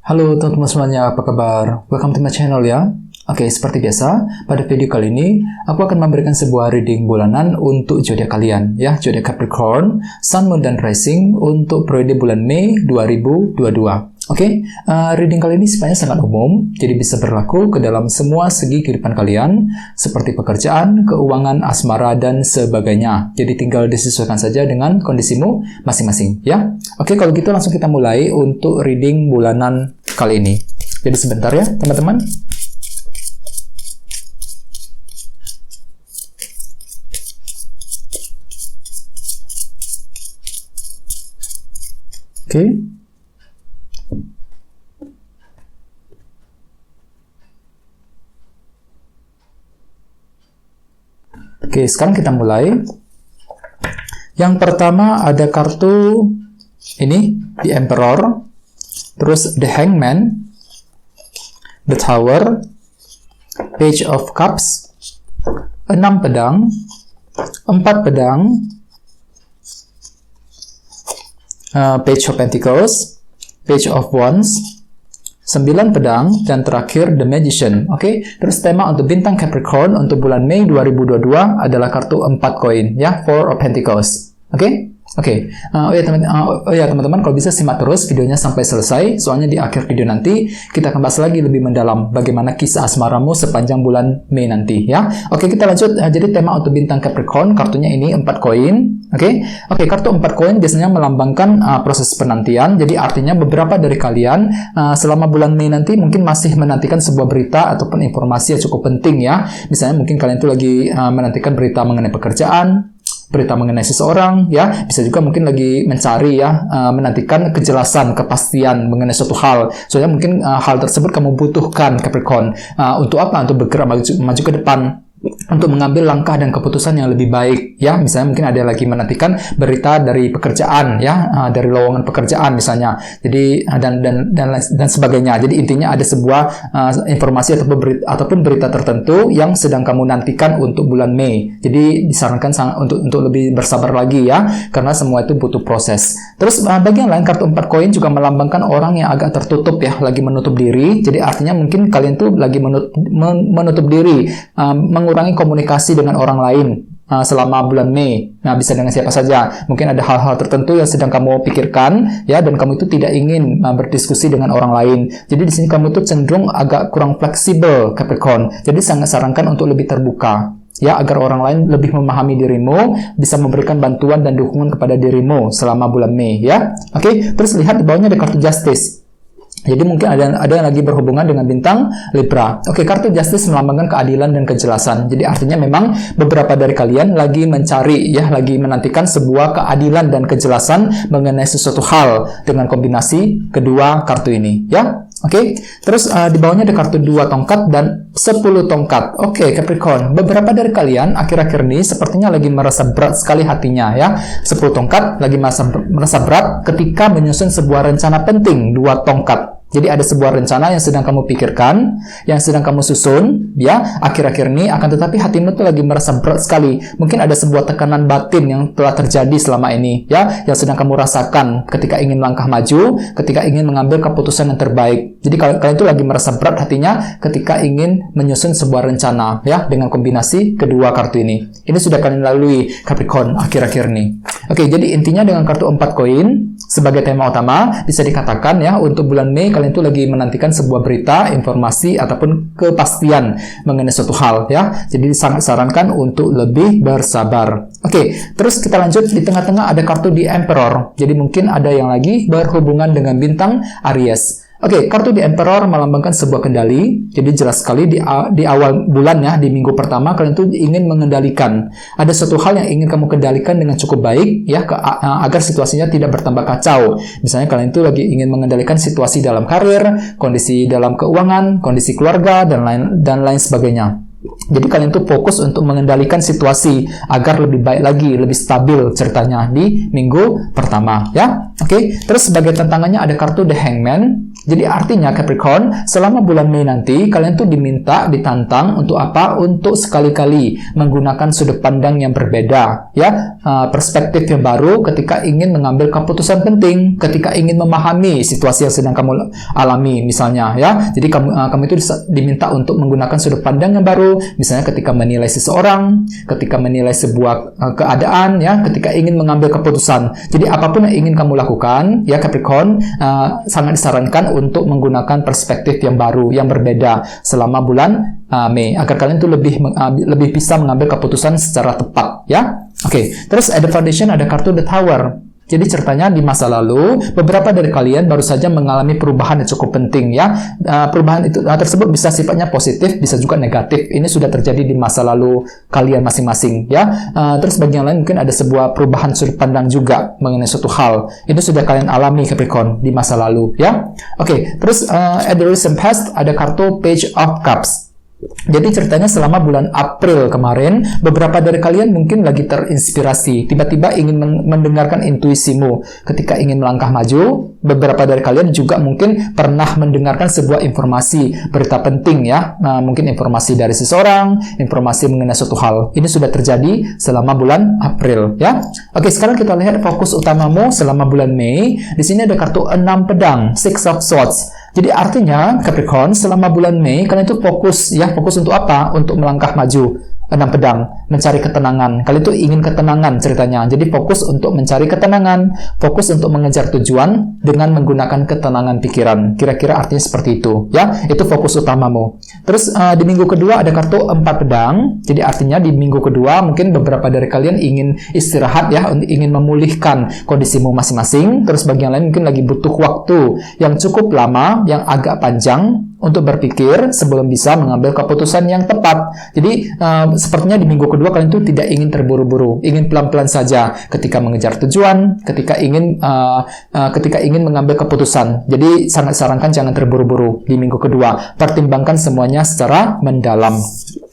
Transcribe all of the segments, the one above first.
Halo teman-teman semuanya, apa kabar? Welcome to my channel ya. Oke, seperti biasa, pada video kali ini aku akan memberikan sebuah reading bulanan untuk zodiak kalian ya, zodiak Capricorn, Sun, Moon, dan Rising untuk periode bulan Mei 2022. Oke, reading kali ini sifatnya sangat umum, jadi bisa berlaku ke dalam semua segi kehidupan kalian, seperti pekerjaan, keuangan, asmara, dan sebagainya. Jadi tinggal disesuaikan saja dengan kondisimu masing-masing, ya. Oke, kalau gitu langsung kita mulai untuk reading bulanan kali ini. Jadi sebentar ya, teman-teman. Oke. Oke, sekarang kita mulai. Yang pertama ada kartu ini, The Emperor, terus The Hangman, The Tower, Page of Cups, 6 pedang, 4 pedang, Page of Pentacles, Page of Wands, 9 pedang, dan terakhir The Magician. Oke, terus tema untuk bintang Capricorn untuk bulan Mei 2022 adalah kartu 4 koin ya, Four of Pentacles. Oke. Oh ya teman-teman, kalau bisa simak terus videonya sampai selesai, soalnya di akhir video nanti kita akan bahas lagi lebih mendalam bagaimana kisah asmaramu sepanjang bulan Mei nanti ya. Oke, kita lanjut. Jadi tema untuk bintang Capricorn, kartunya ini 4 koin. Oke, kartu 4 koin biasanya melambangkan proses penantian. Jadi artinya beberapa dari kalian selama bulan Mei nanti mungkin masih menantikan sebuah berita ataupun informasi yang cukup penting ya. Misalnya mungkin kalian tuh lagi menantikan berita mengenai pekerjaan, berita mengenai seseorang ya, bisa juga mungkin lagi mencari ya, menantikan kejelasan, kepastian mengenai suatu hal. Soalnya mungkin hal tersebut kamu butuhkan Capricorn. Untuk apa? Untuk bergerak maju ke depan, untuk mengambil langkah dan keputusan yang lebih baik ya. Misalnya mungkin ada lagi menantikan berita dari pekerjaan ya, dari lowongan pekerjaan misalnya. Jadi dan sebagainya. Jadi intinya ada sebuah informasi ataupun berita tertentu yang sedang kamu nantikan untuk bulan Mei. Jadi disarankan untuk lebih bersabar lagi ya, karena semua itu butuh proses. Terus bagi yang lain, kartu 4 koin juga melambangkan orang yang agak tertutup ya, lagi menutup diri. Jadi artinya mungkin kalian tuh lagi menutup diri, mengurangi komunikasi dengan orang lain selama bulan Mei. Nah, bisa dengan siapa saja. Mungkin ada hal-hal tertentu yang sedang kamu pikirkan ya, dan kamu itu tidak ingin berdiskusi dengan orang lain. Jadi di sini kamu itu cenderung agak kurang fleksibel Capricorn. Jadi sangat sarankan untuk lebih terbuka ya, agar orang lain lebih memahami dirimu, bisa memberikan bantuan dan dukungan kepada dirimu selama bulan Mei ya. Oke, terus lihat di bawahnya ada kartu Justice. Jadi mungkin ada yang lagi berhubungan dengan bintang Libra. Oke, kartu Justice melambangkan keadilan dan kejelasan. Jadi artinya memang beberapa dari kalian lagi mencari ya, lagi menantikan sebuah keadilan dan kejelasan mengenai sesuatu hal dengan kombinasi kedua kartu ini ya. Oke, terus di bawahnya ada kartu 2 tongkat dan 10 tongkat. Oke, Capricorn, beberapa dari kalian akhir-akhir ini sepertinya lagi merasa berat sekali hatinya ya. 10 tongkat lagi merasa berat ketika menyusun sebuah rencana penting, 2 tongkat. Jadi ada sebuah rencana yang sedang kamu pikirkan, yang sedang kamu susun, ya, akhir-akhir ini, akan tetapi hatimu tuh lagi merasa berat sekali. Mungkin ada sebuah tekanan batin yang telah terjadi selama ini, ya, yang sedang kamu rasakan ketika ingin melangkah maju, ketika ingin mengambil keputusan yang terbaik. Jadi kalian tuh lagi merasa berat hatinya ketika ingin menyusun sebuah rencana, ya, dengan kombinasi kedua kartu ini. Ini sudah kalian lalui Capricorn akhir-akhir ini. Oke, jadi intinya dengan kartu 4 koin sebagai tema utama, bisa dikatakan ya, untuk bulan Mei kalian tuh lagi menantikan sebuah berita, informasi, ataupun kepastian mengenai suatu hal ya. Jadi sangat sarankan untuk lebih bersabar. Oke, terus kita lanjut. Di tengah-tengah ada kartu The Emperor. Jadi mungkin ada yang lagi berhubungan dengan bintang Aries. Oke, kartu The Emperor melambangkan sebuah kendali. Jadi jelas sekali di awal bulan ya, di minggu pertama kalian tuh ingin mengendalikan. Ada suatu hal yang ingin kamu kendalikan dengan cukup baik ya, agar situasinya tidak bertambah kacau. Misalnya kalian tuh lagi ingin mengendalikan situasi dalam karir, kondisi dalam keuangan, kondisi keluarga, dan lain sebagainya. Jadi kalian tuh fokus untuk mengendalikan situasi agar lebih baik lagi, lebih stabil ceritanya di minggu pertama ya. Oke, terus sebagai tantangannya ada kartu The Hangman. Jadi artinya Capricorn, selama bulan Mei nanti, kalian tuh ditantang untuk apa? Untuk sekali-kali menggunakan sudut pandang yang berbeda, ya, perspektif yang baru ketika ingin mengambil keputusan penting, ketika ingin memahami situasi yang sedang kamu alami, misalnya, ya. Jadi kamu itu diminta untuk menggunakan sudut pandang yang baru, misalnya ketika menilai seseorang, ketika menilai sebuah keadaan, ya, ketika ingin mengambil keputusan. Jadi apapun yang ingin kamu lakukan, ya Capricorn, sangat disarankan untuk menggunakan perspektif yang baru, yang berbeda selama bulan Mei, agar kalian tuh lebih bisa mengambil keputusan secara tepat, ya. Oke, terus at the foundation ada kartu The Tower. Jadi ceritanya di masa lalu, beberapa dari kalian baru saja mengalami perubahan yang cukup penting, ya. Perubahan itu tersebut bisa sifatnya positif, bisa juga negatif. Ini sudah terjadi di masa lalu kalian masing-masing, ya. Terus bagi yang lain mungkin ada sebuah perubahan sudut pandang juga mengenai suatu hal. Ini sudah kalian alami Capricorn di masa lalu, ya. Oke, terus at the recent past ada kartu Page of Cups. Jadi ceritanya selama bulan April kemarin, beberapa dari kalian mungkin lagi terinspirasi, tiba-tiba ingin mendengarkan intuisimu ketika ingin melangkah maju. Beberapa dari kalian juga mungkin pernah mendengarkan sebuah informasi, berita penting, ya, mungkin informasi dari seseorang, informasi mengenai suatu hal. Ini sudah terjadi selama bulan April, ya. Oke, sekarang kita lihat fokus utamamu selama bulan Mei. Di sini ada kartu 6 pedang, Six of Swords. Jadi artinya Capricorn, selama bulan Mei kalian itu fokus, ya, fokus untuk apa? Untuk melangkah maju. 6 pedang, mencari ketenangan. Kalian itu ingin ketenangan ceritanya. Jadi fokus untuk mencari ketenangan, fokus untuk mengejar tujuan dengan menggunakan ketenangan pikiran. Kira-kira artinya seperti itu, ya. Itu fokus utamamu. Terus di minggu kedua ada kartu 4 pedang. Jadi artinya di minggu kedua mungkin beberapa dari kalian ingin istirahat, ya, ingin memulihkan kondisimu masing-masing. Terus bagi yang lain mungkin lagi butuh waktu yang cukup lama, yang agak panjang untuk berpikir sebelum bisa mengambil keputusan yang tepat. Jadi sepertinya di minggu kedua kalian tuh tidak ingin terburu-buru, ingin pelan-pelan saja ketika mengejar tujuan, ketika ingin mengambil keputusan. Jadi sangat sarankan jangan terburu-buru di minggu kedua. Pertimbangkan semuanya secara mendalam.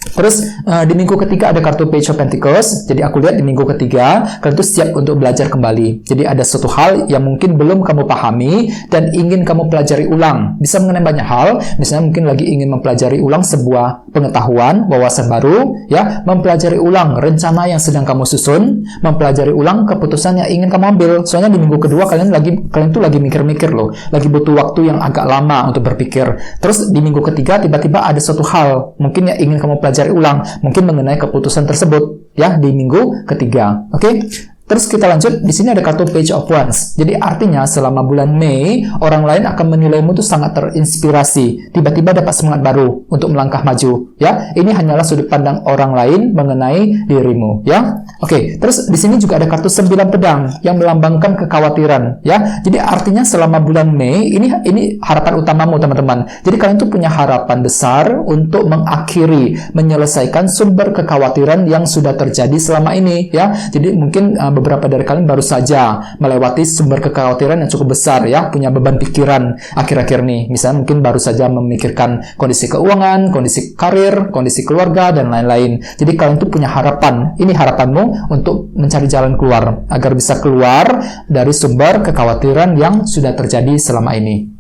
Terus di minggu ketiga ada kartu Page of Pentacles. Jadi aku lihat di minggu ketiga kalian tuh siap untuk belajar kembali. Jadi ada suatu hal yang mungkin belum kamu pahami dan ingin kamu pelajari ulang. Bisa mengenai banyak hal. Misalnya mungkin lagi ingin mempelajari ulang sebuah pengetahuan, wawasan baru, ya, mempelajari ulang rencana yang sedang kamu susun, mempelajari ulang keputusan yang ingin kamu ambil. Soalnya di minggu kedua kalian tuh lagi mikir-mikir loh, lagi butuh waktu yang agak lama untuk berpikir. Terus di minggu ketiga tiba-tiba ada suatu hal mungkin yang ingin kamu pelajari ulang, mungkin mengenai keputusan tersebut, ya, di minggu ketiga. Oke? Terus kita lanjut, di sini ada kartu Page of Wands. Jadi artinya selama bulan Mei, orang lain akan menilaimu tuh sangat terinspirasi. Tiba-tiba dapat semangat baru untuk melangkah maju, ya. Ini hanyalah sudut pandang orang lain mengenai dirimu, ya. Oke, terus di sini juga ada kartu 9 pedang yang melambangkan kekhawatiran, ya. Jadi artinya selama bulan Mei, ini harapan utamamu, teman-teman. Jadi kalian tuh punya harapan besar untuk menyelesaikan sumber kekhawatiran yang sudah terjadi selama ini, ya. Jadi mungkin beberapa dari kalian baru saja melewati sumber kekhawatiran yang cukup besar, ya, punya beban pikiran akhir-akhir ini. Misalnya mungkin baru saja memikirkan kondisi keuangan, kondisi karir, kondisi keluarga, dan lain-lain. Jadi kalian tuh punya harapan. Ini harapanmu untuk mencari jalan keluar, agar bisa keluar dari sumber kekhawatiran yang sudah terjadi selama ini.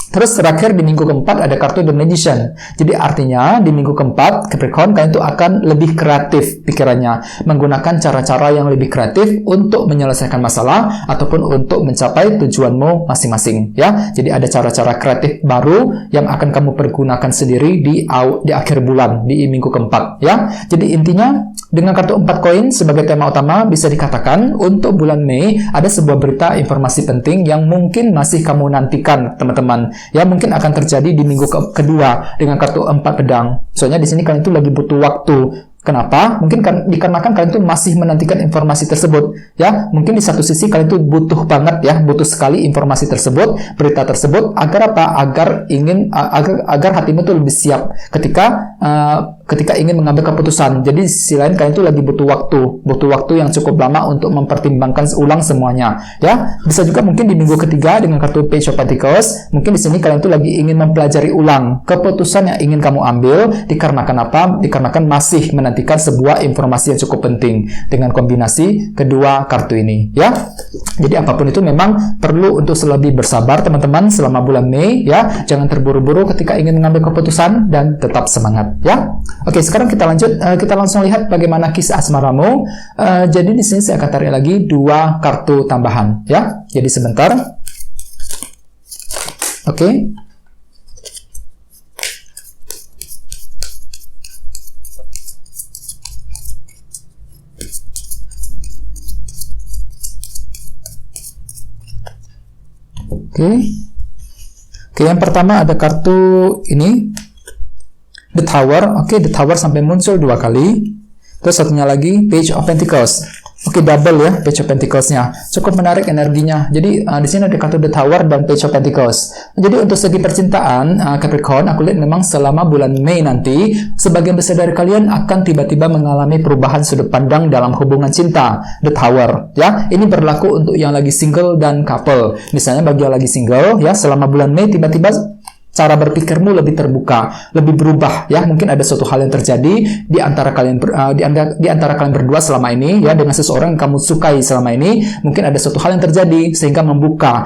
Terus terakhir di minggu keempat ada kartu The Magician. Jadi artinya di minggu keempat Capricorn kalian itu akan lebih kreatif pikirannya, menggunakan cara-cara yang lebih kreatif untuk menyelesaikan masalah ataupun untuk mencapai tujuanmu masing-masing, ya. Jadi ada cara-cara kreatif baru yang akan kamu pergunakan sendiri di akhir bulan, di minggu keempat, ya. Jadi intinya dengan kartu 4 koin sebagai tema utama bisa dikatakan untuk bulan Mei ada sebuah berita informasi penting yang mungkin masih kamu nantikan, teman-teman. Ya, mungkin akan terjadi di minggu kedua dengan kartu 4 pedang. Soalnya di sini kalian tuh lagi butuh waktu. Kenapa? Mungkin dikarenakan kalian tuh masih menantikan informasi tersebut, ya. Mungkin di satu sisi kalian tuh butuh banget, ya, butuh sekali informasi tersebut, berita tersebut, agar apa? Agar hatimu tuh lebih siap ketika ketika ingin mengambil keputusan. Jadi di sisi lain kalian itu lagi butuh waktu yang cukup lama untuk mempertimbangkan ulang semuanya. Ya, bisa juga mungkin di minggu ketiga dengan kartu Page of Pentacles, mungkin di sini kalian itu lagi ingin mempelajari ulang keputusan yang ingin kamu ambil. Dikarenakan apa? Dikarenakan masih menantikan sebuah informasi yang cukup penting dengan kombinasi kedua kartu ini. Ya, jadi apapun itu memang perlu untuk lebih bersabar teman-teman selama bulan Mei. Ya, jangan terburu-buru ketika ingin mengambil keputusan dan tetap semangat. Ya. Oke, sekarang kita lanjut. Kita langsung lihat bagaimana kisah asmaramu. Jadi di sini saya akan tarik lagi 2 kartu tambahan, ya. Jadi sebentar. Oke. Oke, yang pertama ada kartu ini. The Tower, The Tower sampai muncul 2 kali. Terus satunya lagi Page of Pentacles. Double ya Page of Pentacles-nya. Cukup menarik energinya. Jadi di sini ada kartu The Tower dan Page of Pentacles. Jadi untuk segi percintaan Capricorn, aku lihat memang selama bulan Mei nanti, sebagian besar dari kalian akan tiba-tiba mengalami perubahan sudut pandang dalam hubungan cinta. The Tower, ya. Ini berlaku untuk yang lagi single dan couple. Misalnya bagi yang lagi single, ya, selama bulan Mei tiba-tiba cara berpikirmu lebih terbuka, lebih berubah, ya. Mungkin ada suatu hal yang terjadi di antara kalian di antara kalian berdua selama ini, ya, dengan seseorang yang kamu sukai selama ini. Mungkin ada suatu hal yang terjadi sehingga membuka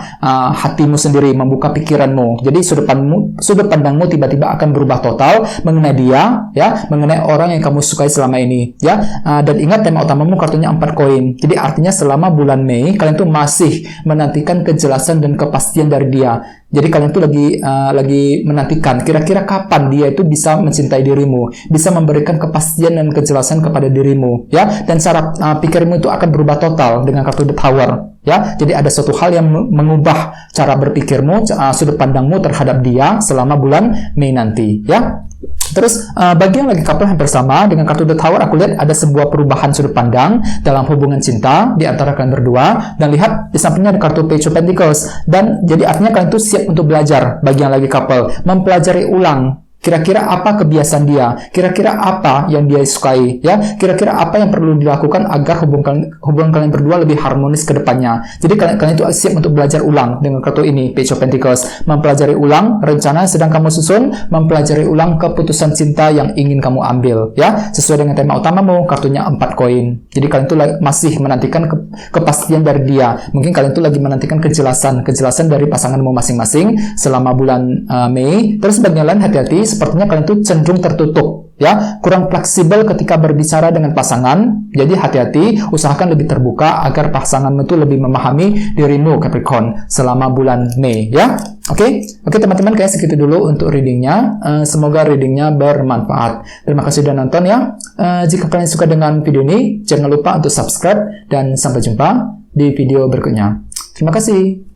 hatimu sendiri, membuka pikiranmu. Jadi sudut pandangmu tiba-tiba akan berubah total mengenai dia, ya, mengenai orang yang kamu sukai selama ini, ya. Dan ingat tema utamamu kartunya 4 koin. Jadi artinya selama bulan Mei kalian tuh masih menantikan kejelasan dan kepastian dari dia. Jadi kalian tuh lagi menantikan kira-kira kapan dia itu bisa mencintai dirimu, bisa memberikan kepastian dan kejelasan kepada dirimu, ya. Dan cara pikirmu itu akan berubah total dengan kartu The Tower, ya. Jadi ada suatu hal yang mengubah cara berpikirmu, sudut pandangmu terhadap dia selama bulan Mei nanti, ya. Terus bagi yang lagi couple hampir sama dengan kartu The Tower, aku lihat ada sebuah perubahan sudut pandang dalam hubungan cinta di antara kalian berdua. Dan lihat di sampingnya ada kartu Page of Pentacles. Dan jadi artinya kalian tuh siap untuk belajar bagi yang lagi couple, mempelajari ulang kira-kira apa kebiasaan dia, kira-kira apa yang dia sukai, ya, kira-kira apa yang perlu dilakukan agar hubungan kalian berdua lebih harmonis ke depannya. Jadi kalian itu siap untuk belajar ulang dengan kartu ini, Page of Pentacles. Mempelajari ulang rencana yang sedang kamu susun, mempelajari ulang keputusan cinta yang ingin kamu ambil, ya, sesuai dengan tema utamamu, kartunya 4 koin. Jadi kalian itu masih menantikan kepastian dari dia. Mungkin kalian itu lagi menantikan kejelasan dari pasanganmu masing-masing selama bulan Mei. Terus bagian lain hati-hati, sepertinya kalian itu cenderung tertutup, ya, kurang fleksibel ketika berbicara dengan pasangan. Jadi hati-hati, usahakan lebih terbuka agar pasanganmu itu lebih memahami dirimu Capricorn selama bulan Mei, ya. Oke, teman-teman, kayak segitu dulu untuk readingnya. Semoga readingnya bermanfaat. Terima kasih sudah nonton, ya. Jika kalian suka dengan video ini, jangan lupa untuk subscribe dan sampai jumpa di video berikutnya. Terima kasih.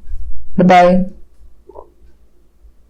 Bye-bye.